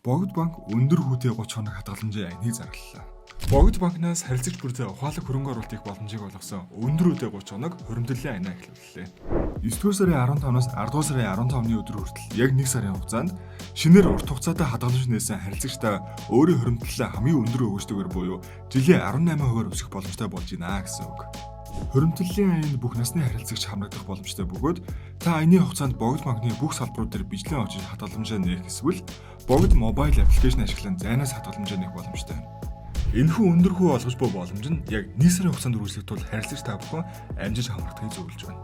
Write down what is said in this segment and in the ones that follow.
Богд банк өндөр хүүтэй 30 хоног хадгаламжийн аяныг зарлалаа. Богд банкнаас харилцагч бүртээ ухаалаг хөрөнгө оруулалтыг боломжийг олгосон өндөр үедээ 30 хоног хуримтлалын аянаа эхлүүллээ. 9-р сарын 15-наас 10-р сарын 15-ны өдөр хүртэл яг 1 сарын хугацаанд шинээр урт хугацаатай хадгаламж нээсэн харилцагчдаа өөрийн хуримтлалаа хамгийн өндөр өгөөжтэйгээр буюу жилийн 18% өсгөх боломжтой болж байна гэсэн үг. Хуримтлалын аянд бүх насны харилцагч хамрагдах боломжтой бөгөөд та аяны хугацаанд Богд банкны бүх салбарууд дээр бичлэн очиж хадгаламжаа нээх эсвэл Богд мобайл аппликейшн ашиглан зайнаас хадгаламжаа нээх боломжтой байна. Энэхүү өндөр хүү олгож буй боломж нь яг 1 сарын хугацаанд үргэлжлэх тул харилцагч та бүхэн амжиж хамрагдахыг зөвлөж байна.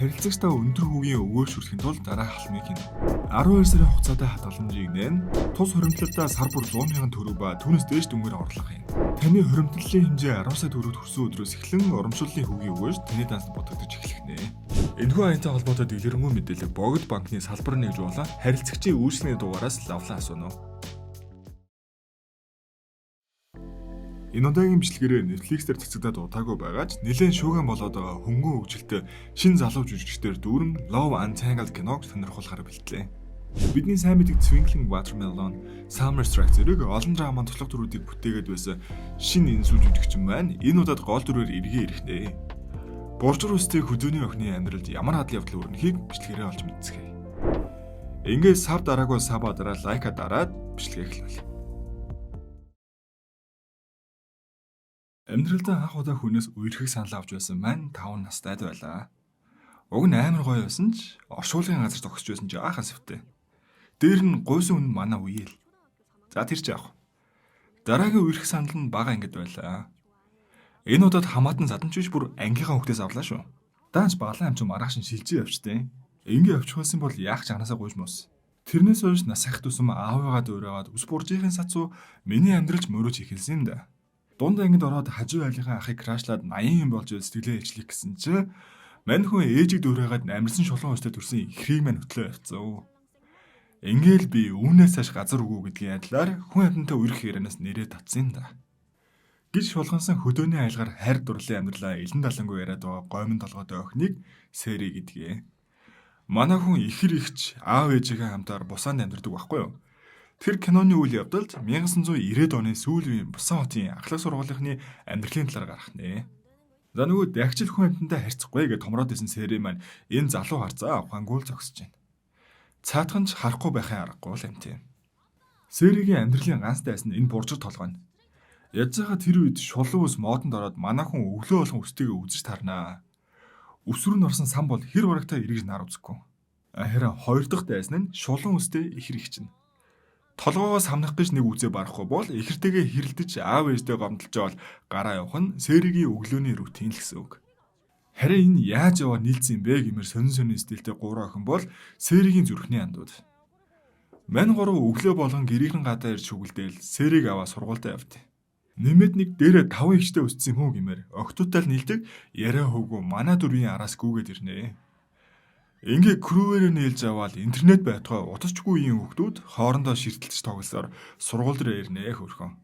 Харилцагч та өндөр хүүгийн өгөөжлөхийн тулд дараах халмыг хийнэ. 12 сарын хугацаатай хадгаламжийг нээн тус хуримтлалтаа сар бүр 100,000 төгрөг ба түүнээс дээш дүнгээр орлого хийнэ. Таны хуримтлалын хэмжээ 10 сая төгрөгт хүрсэн өдрөөс эхлэн урамшууллын хүүгийн өгөөж таны дансанд бодогдож эхлэх нэ. Энэхүү аянтай холбоотой дэлгэрэнгүй мэдээлэл Богд банкны салбар нэгж болон харилцагчийн үйлчлэгийн дугаараас лавлан асууно. Энэ удаагийн бичлэгээр Netflix дээр цацагдаад удаагүй байгаач нэлээд шүүгэн болоод байгаа хөнгөн хөгжилтэй шин залуу жүжигчдэр дүүрэн Love Untangled киног сонирхолтой бэлтлээ. Бидний сайн мэддэг Twinkling Watermelon, Summer Strike зэрэг олон драмын туслах төрүүдийг бүтээгээд байсан шин энсүү жүжигчин маань энэ удаад гол дүрээр эргээ ирэхнэ. Боржор үстэй хөдөөний охины амьдралд ямар адал явдал өрнөхийг бичлэгээрээ олж мэдцгээе. Ингээд сав дараагүй сава дараа лайка дараад бичлэгээ эхлэв. Амьдралдаа анх удаа хүнээс үерхийг санал авч байсан маань 5 настайд байлаа. Уг нь амар гоё байсан ч оршуулгын газар зогсож байсан ч аахан сэвтэй. Дээр нь гуйсан хүн манай үеэл. За тэр ч яах. Дараагийн үерхэх санал нь бага ангид байлаа. Энэ удаад хамаатан заданч биш бүр ангийнхаа хүүхдээс авлаа шүү. Даанч баглаа амч маргааш нь шилжиж явчтэй. Ингээ явчихсан бол яах ч анаасаа гуйж мус. Тэрнээс хойш нас их тусам аавыгаа дуурайгаад ус буржийнхын сацуу миний амьдралж мөрөж эхэлсэн юм да. Дунд ангид ороод хажуу айлынхаа ахыг крашлаад 80 юм болж сэтгэлээ ээжлэх гэсэн чи мань хүн ээжийг дуурайгаад амарсан шулуун өстэй төрсэн ихрийг мань хөтлөө явцсан. Ингээл би үүнээс хаш газар үгүй гэдгийн адилаар хүн амьтантай үерх ярианаас нэрээ татсан юм да. Гэж шулгансан хөдөөний айлгаар хайр дурлалын амьдралаа элен далангүй яриад байгаа гомн толгойтой охиныг Сэри гэдгээ. Манай хүн ихэр ихч аав ээжигээ хамтаар бусаанд амьдардаг байхгүй юу? Тэр киноны үйл явдалд 1990-ад оны сүүлийн Бусан хотын ахлах сургуулийнхны амьдралын талаар гарах нэ. За нөгөө дагчил хүн амьтантай харьцахгүй гэж томроод исэн Сэри маань энэ залуу харцаа ухаангуул зогсож байна. Цаатхан ч харахгүй байхын аргагүй л юм тийм. Сэригийн амьдралын ганц дайс нь энэ буржир толгой нь. Язжаага тэр үед шулуун ус модонд ороод манай хүн өглөө болгон өстөйгөө үзэж тарнаа. Өсвөр нь орсон сан бол хэр барагтаа эргэж нар үзэхгүй. Харин хоёр дахь дайс нь шулуун устэй ихэр их чинь. Толгоогоо самнах гэж нэг үзээ барахгүй бол ихэртэйгээ хэрэлдэж аав ээжтэй гомдолж явал гараа явах нь Сэригийн өглөөний рутин л гэсэн үг. Харин энэ яаж яваа нийлцсэн бэ гэмээр сонин стилтэй 3 охин бол Сэригийн зүрхний андууд. Мань 3 өглөө болгон гэрийн гадаа ирж шүгэлдээл Сэриг аваа сургуультай явт. Нэмээд нэг дээрээ 5 ихтэй өссөн юм уу гэмээр октоотал нийлдэг яриа хөвгөө манай дөрвийн араас гүгээд ирнэ. Ингээ крүүвэрээ нээлж аваад интернет байтугай удасчгүй юм хүмүүс хоорондоо ширтэлж тоглосоор сургууль дээр ирнэ хөрхөн.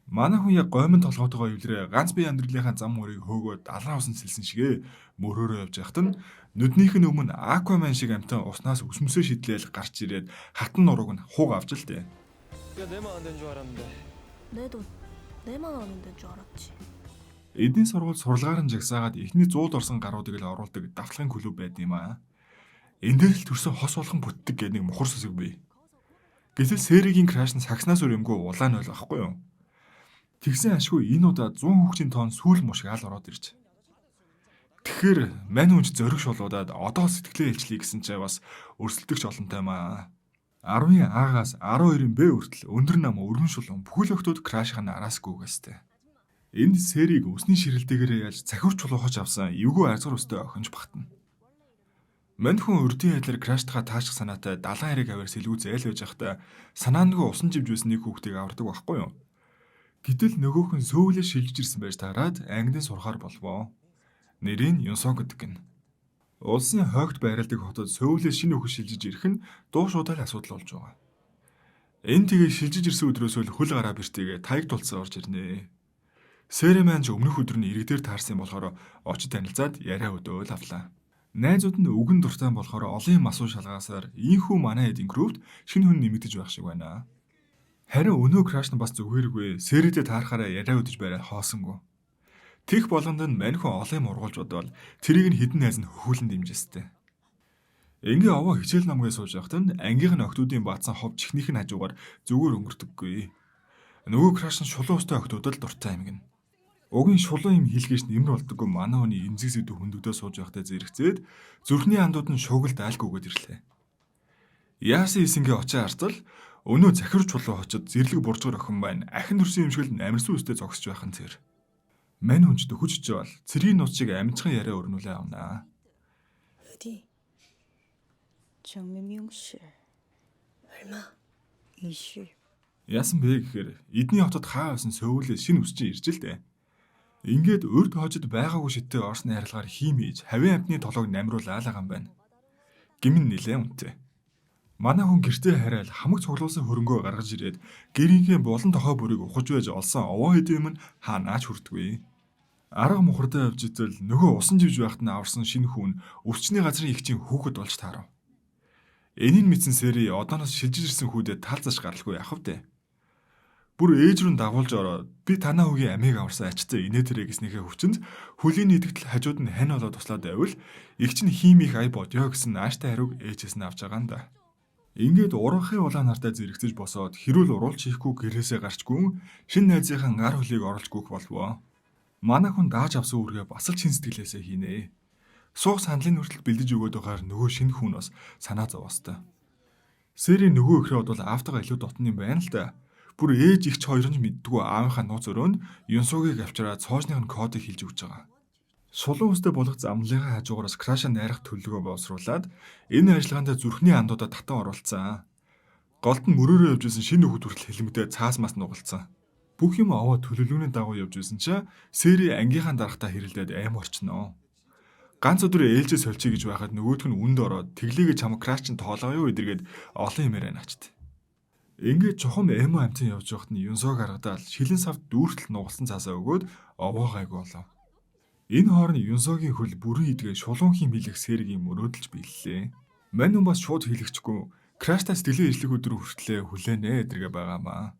Манай хүн яг гомн толгоотойгоо эвлэрээ ганц бие амьдралынхаа зам мөрийг хөөгөө далайн усан сэлсэн шигээ мөрөөрөө явж яхад нь нүднийх нь өмнө Aquaman шиг амтан уснаас өсмөсөө шидлээл гарч ирээд хатан нурууг нь хуг авч л дээ. Эдийн сургууль сурлагаар нь жагсаагаад эхний 100-д орсон гаруудыг л оруулдаг давтлагын клуб байд юм аа. Энд дээр л төрсөн хос болгон бүтдэг гэдэг нэг мухар сүсэг бий. Гэтэл Сэригийн краш нь сагснаас өрөмгөө улаан ойл байхгүй юу? Тэгсэн ашгүй энэ удаа 100 хүүхдийн тоон сүүл мушиг ал ороод ирж. Тэгэхээр мань хүнч зөриг шулуудаад одоо сэтгэлээ илчлэе гэсэн чи бас өрсөлдөгч олонтой маа. 10-ын А-гаас 12-ын Б хүртэл өндөр нам өргөн шулуун бүхэл охтууд крашхын араас гүгээстэй. Энд Сэрийг өсний ширэлтэйгээр яаж цахиурч чулуухаж авсан эвгүй азар өстэй охинж багтана. Мань хүн урдын айдлаар краштахаа тааших санаатай далайн хэрэг аваар сэлгүү зээл байж байхдаа санаангүй усан живж байсан нэг хүүхдийг авардаг байхгүй юу? Гэтэл нөгөөх нь сөүлээ шилжиж ирсэн байж таарад ангидын сурахаар болвоо. Нэрийг Юнсон гэдэг гин. Улсын хойгт байрладаг хотод сөүлээ шинэ өхөс шилжиж ирэх нь дуу шуудаал асуудал болж байгаа. Энэ тэгээ шилжиж ирсэн өдрөөс л хөл гараа бэртээгээ таяг тулцсан орж ирнэ. Сэри маань ч өмнөх өдөр нь иргэдээр таарсан болохоор очид танилцаад яриа өдөөл авлаа. Найзууд нь үгэн дуртай болохоор олон юм асуу шалгаасаар ийхүү манай эдийн групт шинэ хүн нэмэгдэж байх шиг байна. Харин өнөө краш нь бас зүгээргүй сэрэдэ таарахаараа яриа өдөж барай хоосонгүй. Тих болгонд нь мань хүн олон юм ургуулж бодвол тэрийг нь хідэн найз нь хөхүүлэн дэмжэстэй. Ингээ овоо хичээл намгээ сууж явахад нь ангийнх нь охтуудын баацсан хов чихнийх нь хажуугаар зүгээр өнгөрдөггүй. Нөгөө краш нь шулуун устай охтуудад дуртай аймаг нь. Угийн шулуун юм хийлгэж нэмэр болдоггүй манай хүний эмзэг сэдв хөндөгдөө сууж явахдаа зэрэгцээд зүрхний андууд нь шуугилд айлгүйгээд ирлээ. Яасын эсэнгээ очоо харцал өнөө захирч чулуу очоод зэрлэг буржгар охин байна. Ахин төрсөн юмшгэл намирсан үстэй зогсож байх нь тэр. Мань хүнч дөхөж чивэл цэргийн нууц шиг амжхан яриа өрнүүлээ авнаа. 何弟，证明明示， 얼마? 一世。 Яасан бэ гэхээр эдний хотод хаа байсан сөүлээ шинэ үсчин ирж л дээ. Ингээд өрд хожид байгаагүй шидтэй орсны харилгаар хиймийж хавийн амтны толгойг намруулаад байгаа юм байна. Гимн нилээ үнтэй. Манай хүн гэртээ хараал хамаг цуглуулсан хөрөнгөө гаргаж ирээд гэрийнхээ булан тохой бүрийг ухаж байж олсон овоо хэдийн юм хаанаач хүрдэггүй. Арга мухардаа явж итэл нөгөө усан живж байхад нь аварсан шинэ хүн өвчний газрын ихчийн хүүхэд болж таарав. Энийг мэдсэн Сэри одооноос шилжиж ирсэн хүүдэд талзаж гаралгүй яхав дээ. Бүр ээж рүү дагуулж ороод би танаа хүүгийн амийг аварсан ачтай инээ тэрэ гэснийхээ хүчинд хөлийн нийтгэл хажууд нь хань болоод туслаад байвал игч нь хиймих ай бодё гэсэн нааштай хариуг ээжээс нь авч байгаа юм да. Ингээд ургахын улаан нартаа зэрэгцэж босоод хэрүүл уруулж хийхгүй гэрээсээ гарчгүй шинэ найзынхаа гар хөлийг оруулж гүөх болвоо. Манай хүн дааж авсан үргээ бас л чин сэтгэлээсээ хийнэ. Суух сандлын хүртэл бэлдэж өгөөд байгаар нөгөө шинэ хүн бас санаа зовоостой. Сэри нөгөө ихрээ бодвол автага илүү дотн юм байна л да. Бүр ээж ихч хоёр нь мэддгүү аавынхаа нууц өрөөнд Юнсугийг авчираад цоожных нь кодыг хэлж өгч байгаа. Сулуун үстэй болох замлынхаа хажуугараас краша найрах төлөвлөгөө боловсруулад энэ ажиллагаанд зүрхний андуудаа татан оруулсан. Голд нь мөрөөрөө явж исэн шинэ хөвгт хүртэл хэлмэгдээ цаас мас нугалсан. Бүх юм аваа төлөвлөгөөний дагуу явж исэн чинь Сэри ангийнхаа дарахтаа хэрэлдээд аим орчноо. Ганц өдөр ээлжээ сольчих гэж байхад нөгөөх нь үнд ороод тэглээгээ чамаг краш чин тоолоо юу эдэргээд олон юмээр анагчд. Ингээд чухам эмо амтын явж байхад нь Юнсог харгадаал шилэн савд дүүртэл нугалсан цаасаа өгөөд овоо гайгүй болов. Энэ хооронд Юнсогийн хөл бүрэн идгээ шулуунхийн билэх Сэригийн мөрөөдөлж биеллээ. Мань хүн бас шууд хэлэхчгүй краштай сэтгэлийн ижлэг өдөр хүртлээ хүлээнэ эдэргээ байгаамаа.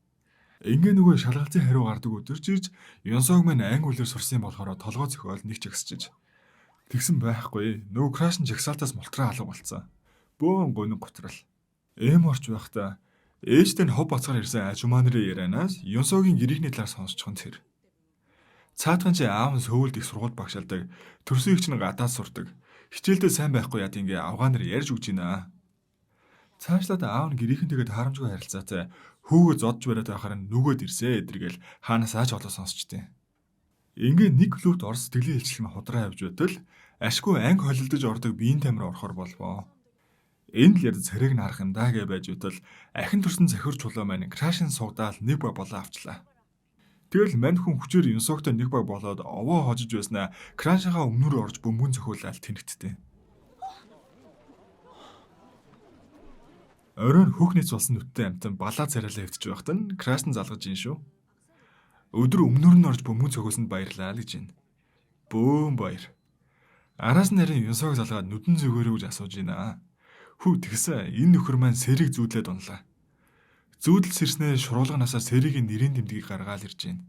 Ингээ нөгөө шалгалзын хариу гардаг өдөр чирж Юнсог мань анги үлээр сурсан болохоор толгой зөхөөл нэг жагсчиж. Тэгсэн байхгүй. Нөгөө краш нь жагсаалтаас мултраа алга болцсон. Бөөн гонин готрал. Эм орч байхдаа ээжтэй нь хов бацгаар ирсэн ажумаа нарын ярианаас Юнсогийн гэрийнхний талаар сонсчихсон тэр. Цаатхан чи аав нь сөүлд их сургууль багшаалдаг. Төрсөн ихч нь гадаад сурдаг. Хичээлдээ сайн байхгүй яд ингээ авгаанаар ярьж өгч гинэ. Цаашлаад аав нь гэрийнхэнтэйгээ таарамжгүй харилцаатай хүүгээ зодж бариад байхаар нь нүгөөд ирсэ эдэргээл хаанаас ааж олоо сонсчтээ. Ингээ нэг клубт орс сэтгэлийн хилчлэн худраа явж байтал ашгүй анги холилдож ордог биеийн тамир орохоор болвоо. Энэ л яд царийг нарах юм даа гэж байж байтал ахин төрсөн захирч чулуу маань крашин суудаал нэг ба болоо авчлаа. Тэгэл мань хүн хүчээр Юнсогтой нэг баг болоод овоо хожиж байснаа крашийнхаа өмнөрөө орж бөмбөн цохиулаад тэнэгтдээ. Оройн хөөхнийц болсон нүдтэй амтан балаа царайлаа хөвтөж байхад нь краш нь залгаж ийн шүү. Өдөр өмнөр нь орж бөмбөн цохиулсанд баярлаа л гэж байна. Бөөм баяр. Араас нь харин Юнсог залгаад нүдэн зүгээрөө гэж асууж байна. Хүү тэгсэн энэ нөхөр маань Сэрийг зүүдлээд унлаа. Зүүдэл сэрснээ шуруулганасаа Сэригийн нэрийн тэмдгийг гаргаал ирж байна.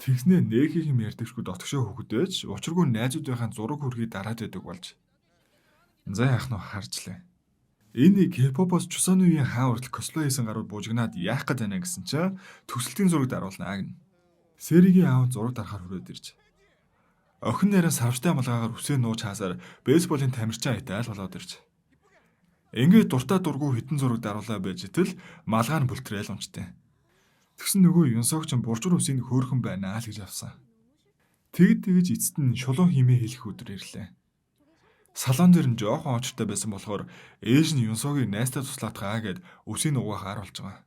Тэгснээ нээхийг юм ярьдагшгүй дотгошоо хөхөдөөж учиргүй найзуудынхаа зураг хүргийг дараад байдаг болж. За яах нь харжлаа. Энэ К-попоос чусан үеийн хаан уртл косплей хийсэн гарууд буужигнаад яах гээд байна гэсэн чинь төгсөлтийн зураг даруулнаа гэнэ. Сэригийн аав зураг дарахаар хүрээд ирж. Охин нэрээ савчтай малгаагаар үсээ нууж хаасаар бейсболын тамирчин айтаал болоод ирж. Ингээд дуртай дургу хитэн зураг даруулаа байж итэл малгай нь бүлтрээл унчтай. Тэгсэн нөгөө Юнсог ч буржур үсийг хөөхөн байна л гэж авсан. Тэгж эцэст нь шулуун химээ хэлэх өдөр ирлээ. Салон дээр нь жоохон очтой байсан болохоор ээж нь Юнсогийг найстай туслаатгаа гэд үсийг угаахаар болж байгаа.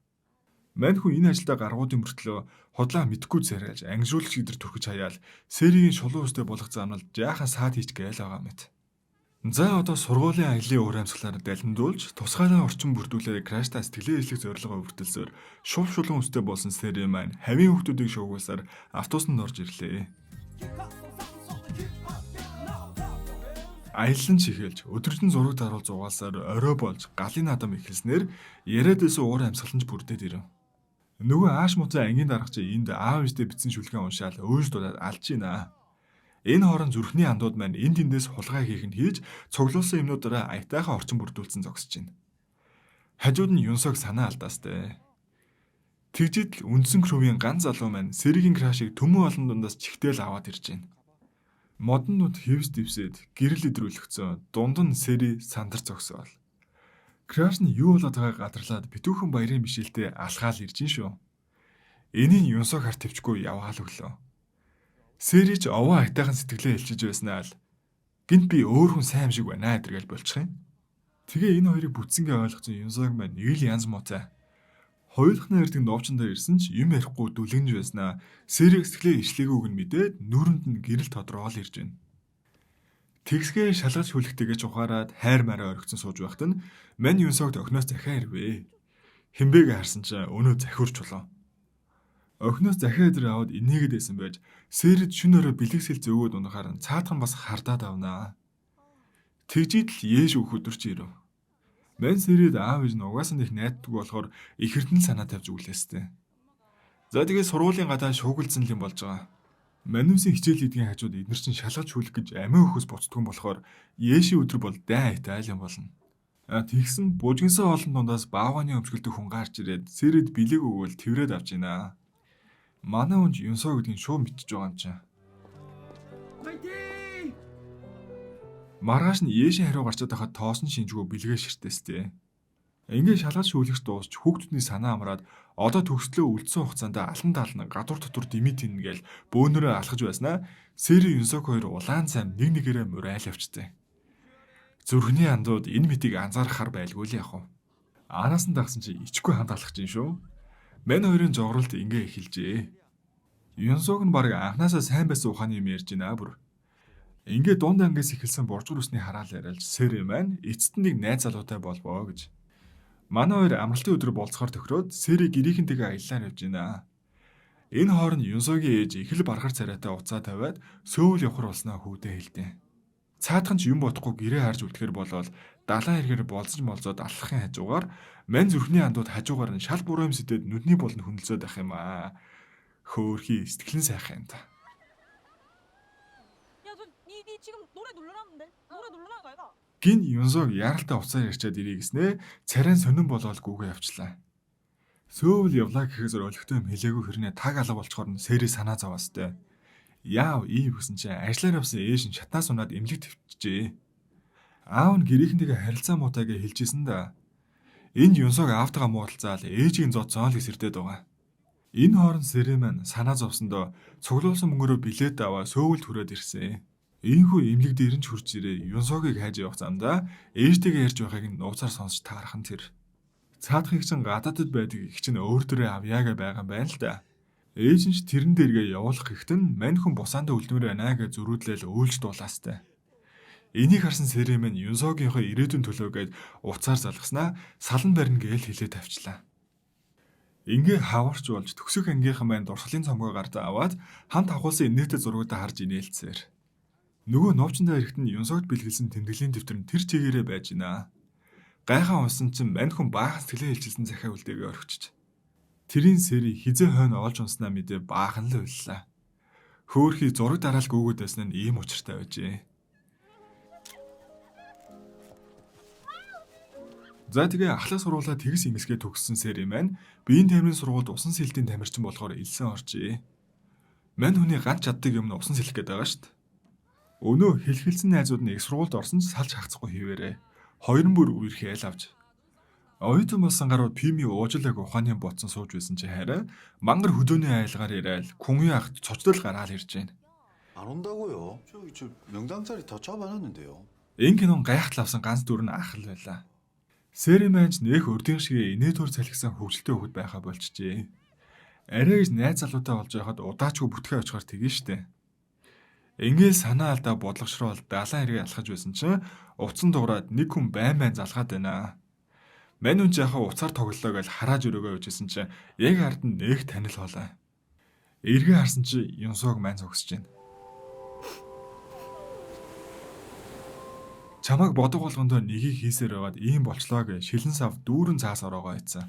Мань хүн энэ ажилдаа гаргуудын мөртлөө хотлоо мэдхгүй зэрэлж ангижуулагч идэр түрхэж хаяал Сэригийн шулуун үстэй болох замнал жаахан саад хийч гээл байгаа мэт. За одоо сургуулийн аялын уур амьсгалаар далимдуулж тусгайлан орчин бүрдүүлээ краштай сэтгэлийн ижлэх зорилгоо хүртэлсээр шув шулуун үстэй болсон Сэри маань хавийн хүмүүсийг шуугуулсаар автобусанд орж ирлээ. Аялан чихэлж өдөржин зураг даруул зугаалсаар орой болж галын адам ихэлснээр яриад байсан уур амьсгаланч бүрдээд ирэв. Нөгөө ааш муцаа ангийн дарга чи энд аав ээжтэй бичсэн шүлгээ уншаал өөрсдөө алж гинэ. Энэ хооронд зүрхний андууд маань энд эндээс хулгай хийх нь хийж цуглуулсан юмнуудаараа аятайхан орчин бүрдүүлсэн зогсож байна. Хажууд нь Юнсог санаа алдаастай. Тэгжид л үндсэн крөвийн ганц залуу маань Сэригийн крашыг төмөн олон дундаас чихтэл аваад ирж байна. Моднууд хевс дэвсэд гэрэл идрүүлэгцэн дунд нь Сэри сандар зогсоол. Краш нь юу болоод байгааг гадарлаад битүүхэн баярын бишэлтэд алхаал ирж шүү. Энийг Юнсог харт төвчгүй яваал өглөө. Сэри ч овоо айтайхан сэтгэлээ хэлчиж байснаа л гинт би өөр хүн сайн шиг байна гэдэргээл болчих юм. Тэгээ энэ хоёрыг бүтсэнгээ ойлгосон Юнсог маань нэг л янз муутай. Хоёулахны эрдэг новчондоо ирсэн ч юм ярихгүй дүлгэнж байснаа Сэрийг сэтгэлээ ишлээгүйг нь мэдээд нүрэнд нь гэрэл тодорхойл ирж байна. Тэгсгээ шалгаж хүлэгтэйгэж ухаарад хайр мараа оргицсон сууж байхад нь мань Юнсогт охиноос захиа ирвэ. Химбээг харсан чинь өнөө захиурч болоо. Охиноос захиа өдөр аваад инээгээд байсан байж Сэрэд шүн өрөө бэлгэсэл зөөгөөд унахаар нь цаатхан бас хардаад авнаа. Тэгжид л Ээш өөхөдөр чи ирэв. Мэн Сэрэд аав ээж нь угаасаа нэг найддаг болохоор их эрдэнэ санаа тавьж өглөөстэй. За тэгээ сургуулийн гадаа шуугилдсан юм болж байгаа. Манүсийн хичээл хийдгийн хажууд эдгээр чинь шалгаж хүлэх гэж амиа өхөс буцдгүй болохоор Ээшийн өдөр бол дай айтай юм болно. Тэгсэн бужигнсан олон дундаас баавганы өмсгөлдөх хүн гарч ирээд Сэрэд бэлэг өгөөл тэрвэрэд авч ийна. Манай унж Юнсоо гэдгийг шууд мэдчихэж байгаа юм чинь. Маргааш нь Ээшийн хариу гарчаад байхад тоосон шинжгүй бэлгээ ширтээстэй. Ингээ шалгаж шүүлэгч дуусч хүүхдүүдний санаа амраад одоо төгслөө үлдсэн хугацаанд алан даална гадуур дотор димит ингээл бөөнөрөө алхаж байснаа Сэри Юнсог хоёр улаан цайм нэг нэгээрээ мурайл явцтай. Зүрхний андууд энэ мэтийг анзаарахаар байлгүй л яах вэ? Араас нь дагсан чи ичгүй хамт алхаж ин шүү. Мэн хоёрын жогролт ингээ эхэлжээ. Юнсог нь баг анханасаа сайн байсан ухааны юм ярьж байна бүр. Ингээ дунд ангиас эхэлсэн боржгор усны хараал яриалж Сэри маань эцэст нэг найз залуутай болвоо гэж. Манай хоёр амралтын өдөр болцохоор тохироод Сэри гэрийнхэнтэйгээ аяллаар явж байна. Энэ хооронд Юнсогийн ээж их л баргар царайтай уцаа тавиад сөөвл явхар болсноо хүүдээ хэлдэг. Цаатхан ч юм бодохгүй гэрээ харж үлдэхэр болоод далайн эргээр болцож молзоод алхахын хажуугаар мань зүрхний андууд хажуугаар нь шал буруу юм сэтэд нүдний болон хүнэлзээд ах юм аа. Хөөхий сэтгэлэн сайхан юм та. Гин Юнсог яралтай уцаар ярьчаад ирээ гэснээ царайн сонирн болоод гүгээ явчлаа. Сөөвл явлаа гэхээс олигтой юм хэлээгүй хэрнээ таг алга болчхоор нь Сэри санаа зовоостой. Яав ив гэсэн чинь ажиллаар явсан ээж нь шатнаас унаад эмнэлэг твчжээ. Аав нь гэрийнхэнтэйгээ харилцаа муутайгээ хэлжсэн да. Энд Юнсог аавтайгаа муудалцаал ээжийн зодсон л гэсэрдээд байгаа. Энэ хооронд Сэри маань санаа зовсондоо цуглуулсан мөнгөөрөө билет аваа сөөвлд хүрээд ирсэн. Ийхүү эмнэлэг дээр нь ч хурж ирээ Юнсогийг хайж явах замдаа ээжтэйгээ ярьж байгааг нь нууцаар сонсч таархан тэр. Цаадахыг чинь гадаадд байдаг их чинь өөр дөрөө авьяага байгаа юм байна л да. Ээж нь ч тэрэн дээргээ явуулах гэхэд нь мань хүн бусаандаа үлдмээр байна гэж зөрүүдлээл өөлж дуулаастай. Энийг харсан Сэри маань Юнсогийнхоо ирээдүйн төлөөгээд уцаар залгаснаа салан барина гээл хэлээ тавьчлаа. Ингээ хаварч болж төгсөх ангийнхан маань дурсгалын цомгоо гартаа аваад хамт авахулсан инээтэй зургуудаа харж инээлцээр. Нөгөө новчондоо ирэхэд нь Юнсогт бэлгэлсэн тэмдэглэлийн дэвтэр нь тэр чигээрээ байж гинэ. Гайхаа унсан чинь мань хүн баахан сэтгэлээ хэлжилсэн захиа үлдээгээ орхичж. Тэрийн Сэри хизээ хойно олж унснаа мэдээ баахан л уйллаа. Хөөхий зураг дараалал гүгөөд байсан нь ийм учиртай байжээ. За тэгээ ахлах сургуулаа тэгс ингэсгээ төгссөн Сэри маань биеийн тамирын сургуульд усан сэлтийн тамирчин болохоор илсэн оржээ. Мань хүний ганц чаддаг юм нь усан сэлэх гээд байгаа шүү дээ. Өнөө хэлхэлсэн найзууд нь их сургуульд орсон ч салж хагцахгүй хийвэрээ. Хоёр нь бүр үерхэл авч. Оюутан болсон гарууд пими уужилаг ухааны ботсон сууж байсан чи хараа мангар хөдөөний айлгаар яриад күнгийн ахт цочдол гараал ирж байна. 안 온다고요? 저기 저 명당자리 다 잡아놨는데요. Энэ кинон гайхал авсан ганц дүр нь ах л байлаа. Сэри манч нөх өрдийн шиг инээдүр салхисан хөвгөлтэй хөвд байхаа болчихжээ. Арай гэж найз залуутай болж байхад удаачгүй бүтгэе очихоор тэгэн штэ. Ингээл санаа алдаа бодлогошрол далайн хэрэг алхаж байсан чинь уцан дуурайд нэг хүн байн залгаад байна. Мань үн жахаа уцаар тоглолоо гэж харааж өрөөгөө үжсэн чинь яг ард нь нэг танил хоолой. Эргээ харсан чи Юнсог мань зогсож байна. Чамайг бодог болгондоо нэгийг хийсээр байгаад ийм болчлоо гэж шилэн сав дүүрэн цаас ороогоо ийцсан.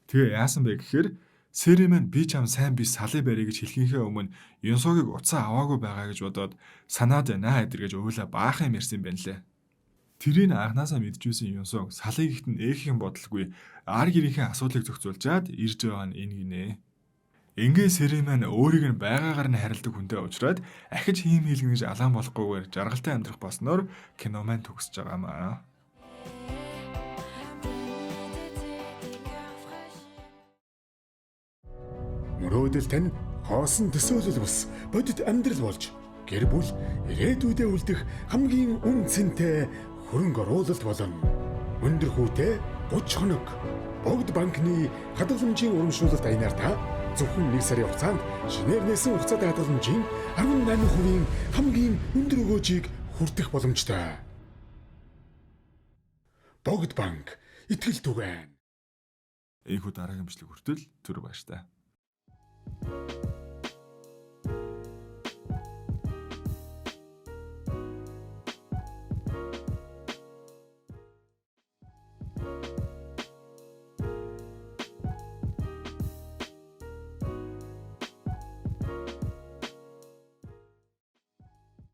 Тэгээ яасан бэ гэхээр Сэри маань би чам сайн би салын барь гэж хэлхийнхээ өмнө Юнсогийг уцаа аваагүй байгаа гэж бодоод санаад байна эдэр гэж уйлаа баахан юм ярьсан юм байна лээ. Тэрийг анханасаа мэдчихсэн Юнсог салыг ихтэн ээхийн бодолгүй ар гэрийнхээ асуудлыг зохицуулжаад ирж байгаа нь энэ гинэ. Ингээ Сэри маань өөрийг нь байгаагаар нь харилдаг хүнтэй уулзраад ахиж хийм хийлгэн гэж алаан болохгүйгээр жаргалтай амьдрах болсноор кино маань төгсөж байгаамаа. Мөрөөдөл тань хоосон төсөөлөл бус бодит амьдрал болж гэр бүл ирээдүйдээ үлдэх хамгийн үнцэнтэй хөрөнгө оруулалт болно. Өндөр хүүтэй 30 хоног Богд банкны хадгаламжийн урамшуулалт аянаар та зөвхөн 1 сарын хугацаанд шинээр нээсэн хугацаатай хадгаламжийн 18% хамгийн өндөр өгөөжийг хүртэх боломжтой. Богд банк итгэл түгээн. Ийхүү дараагийн бичлэг хүртэл түр баяр та.